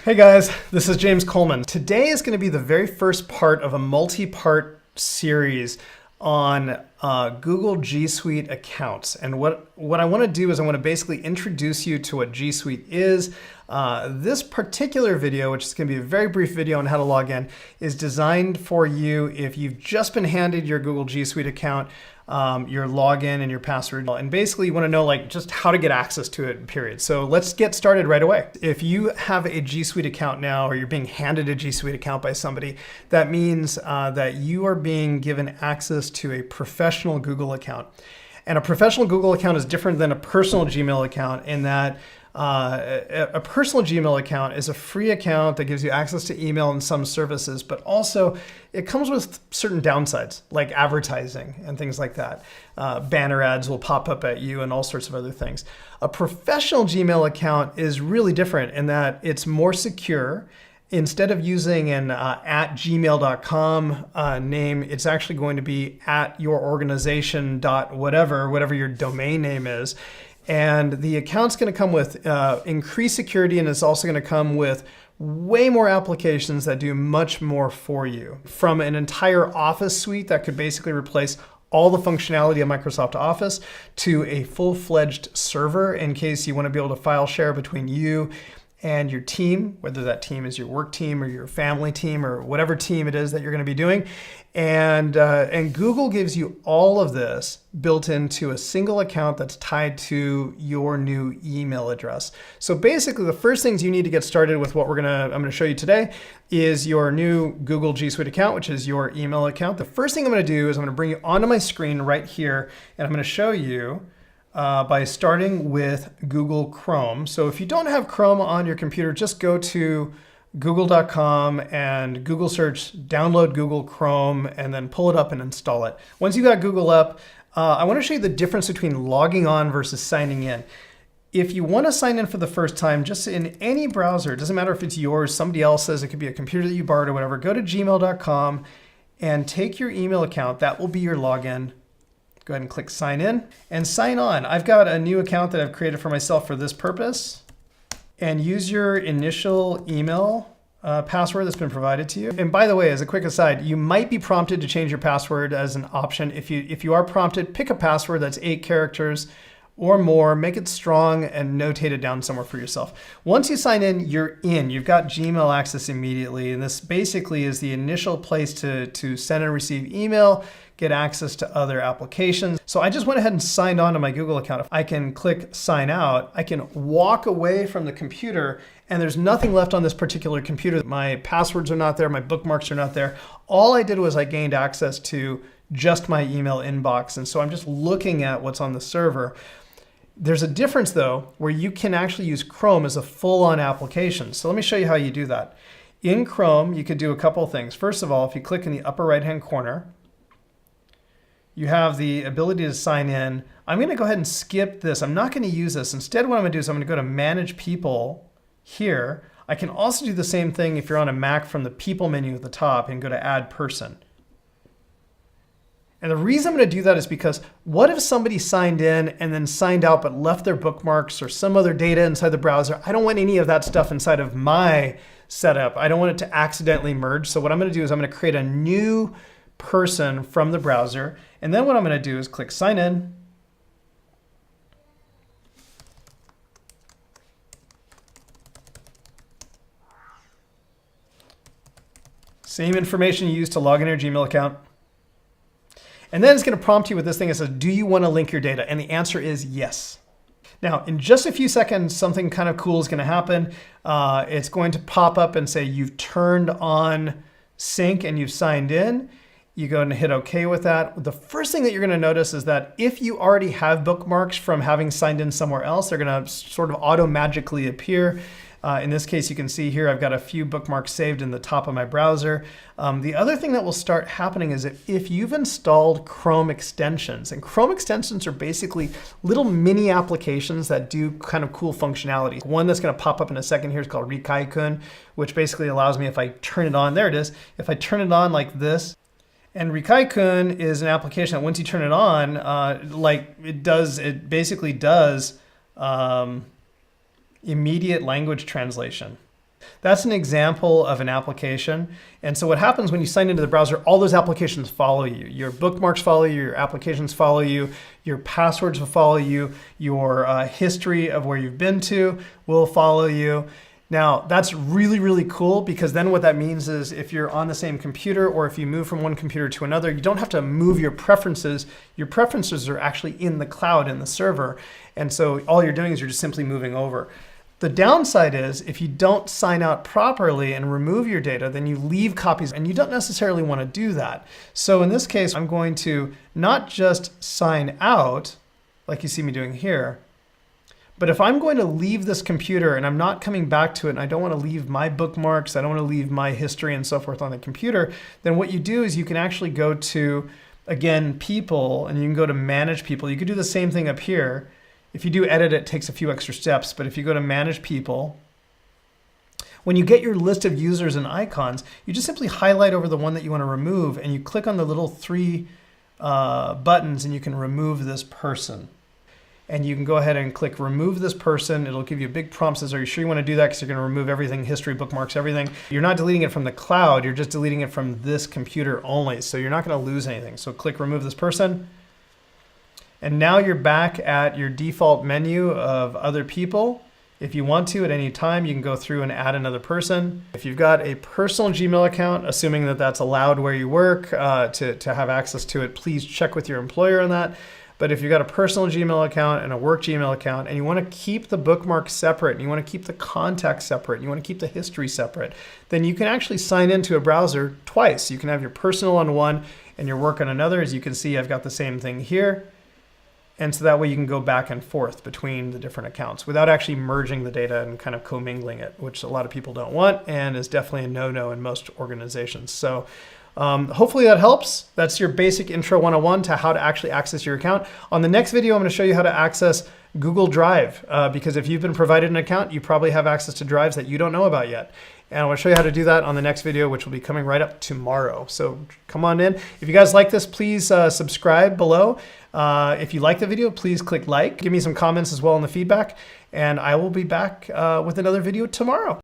Hey guys, this is James Coleman. Today is going to be the very first part of a multi-part series on Google G Suite accounts. And what I want to do is I want to basically introduce you to what G Suite is. This particular video, which is going to be a very brief video on how to log in, is designed for you if you've just been handed your Google G Suite account, your login and your password. And basically you want to know just how to get access to it, period. So let's get started right away. If you have a G Suite account now, or you're being handed a G Suite account by somebody, that means that you are being given access to a professional Google account. And a professional Google account is different than a personal Gmail account in that a personal Gmail account is a free account that gives you access to email and some services, but also it comes with certain downsides like advertising and things like that. Banner ads will pop up at you and all sorts of other things. A professional Gmail account is really different in that it's more secure. Instead of using an at gmail.com name, it's actually going to be at your organization dot whatever your domain name is. And the account's going to come with increased security, and it's also going to come with way more applications that do much more for you. From an entire Office suite that could basically replace all the functionality of Microsoft Office to a full-fledged server in case you want to be able to file share between you and your team, whether that team is your work team or your family team or whatever team it is that you're going to be doing. And Google gives you all of this built into a single account that's tied to your new email address. So basically the first things you need to get started with what I'm going to show you today is your new Google G Suite account, which is your email account. The first thing I'm going to do is I'm going to bring you onto my screen right here, and I'm going to show you by starting with Google Chrome. So if you don't have Chrome on your computer, just go to google.com and Google search, download Google Chrome, and then pull it up and install it. Once you got Google up, I want to show you the difference between logging on versus signing in. If you want to sign in for the first time, just in any browser, it doesn't matter if it's yours, somebody else's, it could be a computer that you borrowed or whatever, go to gmail.com and take your email account. That will be your login. Go ahead and click sign in and sign on. I've got a new account that I've created for myself for this purpose. And use your initial email password that's been provided to you. And by the way, as a quick aside, you might be prompted to change your password as an option. If you are prompted, pick a password that's 8 characters or more, make it strong and notate it down somewhere for yourself. Once you sign in, you're in. You've got Gmail access immediately. And this basically is the initial place to send and receive email, get access to other applications. So I just went ahead and signed on to my Google account. If I can click sign out, I can walk away from the computer and there's nothing left on this particular computer. My passwords are not there, my bookmarks are not there. All I did was I gained access to just my email inbox. And so I'm just looking at what's on the server. There's a difference though, where you can actually use Chrome as a full-on application. So let me show you how you do that. In Chrome, you could do a couple of things. First of all, if you click in the upper right-hand corner, you have the ability to sign in. I'm going to go ahead and skip this. I'm not going to use this. Instead, what I'm going to do is I'm going to go to Manage People here. I can also do the same thing if you're on a Mac from the People menu at the top and go to Add Person. And the reason I'm going to do that is because what if somebody signed in and then signed out but left their bookmarks or some other data inside the browser? I don't want any of that stuff inside of my setup. I don't want it to accidentally merge. So what I'm going to do is I'm going to create a new person from the browser. And then what I'm going to do is click sign in. Same information you use to log in your Gmail account. And then it's going to prompt you with this thing that says, do you want to link your data? And the answer is yes. Now, in just a few seconds, something kind of cool is going to happen. It's going to pop up and say you've turned on sync and you've signed in. You go and hit OK with that. The first thing that you're going to notice is that if you already have bookmarks from having signed in somewhere else, they're going to sort of auto-magically appear. In this case, you can see here I've got a few bookmarks saved in the top of my browser. The other thing that will start happening is if you've installed Chrome extensions, and Chrome extensions are basically little mini applications that do kind of cool functionality. One that's going to pop up in a second here is called Rikaikun, which basically allows me, if I turn it on, there it is, if I turn it on like this, and Rikaikun is an application that once you turn it on, it basically does immediate language translation. That's an example of an application. And so what happens when you sign into the browser, all those applications follow you. Your bookmarks follow you, your applications follow you, your passwords will follow you, your history of where you've been to will follow you. Now, that's really, really cool, because then what that means is if you're on the same computer or if you move from one computer to another, you don't have to move your preferences. Your preferences are actually in the cloud, in the server. And so all you're doing is you're just simply moving over. The downside is if you don't sign out properly and remove your data, then you leave copies, and you don't necessarily want to do that. So in this case, I'm going to not just sign out like you see me doing here, but if I'm going to leave this computer and I'm not coming back to it, and I don't want to leave my bookmarks, I don't want to leave my history and so forth on the computer, then what you do is you can actually go to, again, people, and you can go to manage people. You could do the same thing up here. If you do edit, it takes a few extra steps, but if you go to manage people, when you get your list of users and icons, you just simply highlight over the one that you want to remove, and you click on the little three buttons, and you can remove this person. And you can go ahead and click remove this person. It'll give you a big prompt that says, are you sure you want to do that? Because you're going to remove everything, history, bookmarks, everything. You're not deleting it from the cloud. You're just deleting it from this computer only. So you're not going to lose anything. So click remove this person. And now you're back at your default menu of other people. If you want to, at any time, you can go through and add another person. If you've got a personal Gmail account, assuming that that's allowed where you work to have access to it, please check with your employer on that. But if you've got a personal Gmail account and a work Gmail account, and you want to keep the bookmarks separate, and you want to keep the contacts separate, and you want to keep the history separate, then you can actually sign into a browser twice. You can have your personal on one and your work on another. As you can see, I've got the same thing here. And so that way you can go back and forth between the different accounts without actually merging the data and kind of commingling it, which a lot of people don't want and is definitely a no-no in most organizations. So hopefully that helps. That's your basic intro 101 to how to actually access your account. On the next video, I'm going to show you how to access Google Drive, because if you've been provided an account, you probably have access to drives that you don't know about yet. And I'm going to show you how to do that on the next video, which will be coming right up tomorrow. So come on in. If you guys like this, please subscribe below. If you like the video, please click like. Give me some comments as well in the feedback. And I will be back with another video tomorrow.